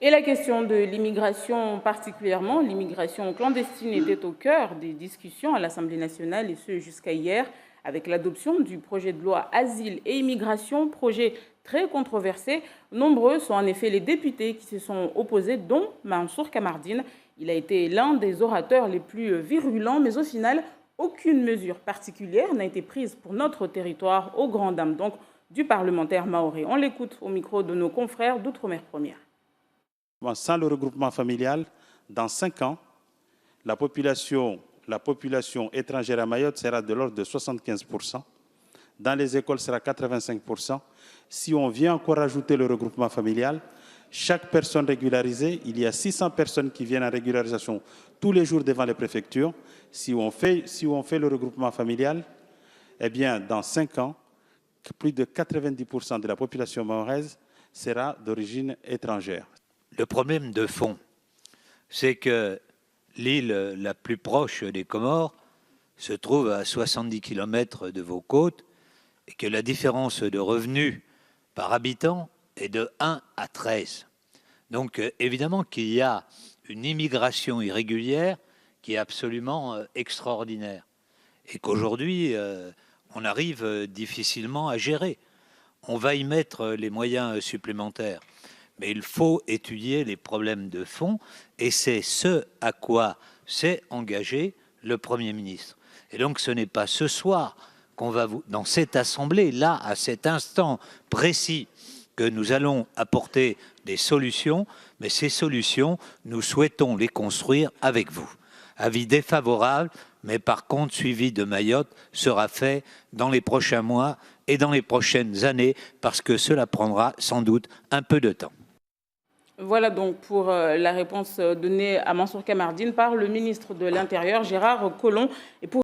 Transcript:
Et la question de l'immigration, particulièrement l'immigration clandestine, était au cœur des discussions à l'Assemblée nationale, et ce jusqu'à hier, avec l'adoption du projet de loi Asile et Immigration, projet très controversé. Nombreux sont en effet les députés qui se sont opposés, dont Mansour Kamardine. Il a été l'un des orateurs les plus virulents, mais au final, aucune mesure particulière n'a été prise pour notre territoire, aux grandes dames donc du parlementaire mahorais. On l'écoute au micro de nos confrères d'Outre-mer Première. Sans le regroupement familial, dans 5 ans, la population étrangère à Mayotte sera de l'ordre de 75%. Dans les écoles, sera 85%. Si on vient encore ajouter le regroupement familial, chaque personne régularisée, il y a 600 personnes qui viennent en régularisation tous les jours devant les préfectures. Si on fait le regroupement familial, eh bien, dans 5 ans, plus de 90% de la population mahoraise sera d'origine étrangère. Le problème de fond, c'est que l'île la plus proche des Comores se trouve à 70 km de vos côtes et que la différence de revenus par habitant est de 1 à 13. Donc évidemment qu'il y a une immigration irrégulière qui est absolument extraordinaire et qu'aujourd'hui on arrive difficilement à gérer. On va y mettre les moyens supplémentaires. Mais il faut étudier les problèmes de fond et c'est ce à quoi s'est engagé le Premier ministre. Et donc ce n'est pas ce soir qu'on va dans cette assemblée, là, à cet instant précis, que nous allons apporter des solutions, mais ces solutions, nous souhaitons les construire avec vous. Avis défavorable, mais par contre, suivi de Mayotte sera fait dans les prochains mois et dans les prochaines années, parce que cela prendra sans doute un peu de temps. Voilà donc pour la réponse donnée à Mansour Kamardine par le ministre de l'Intérieur, Gérard Collomb. Et pour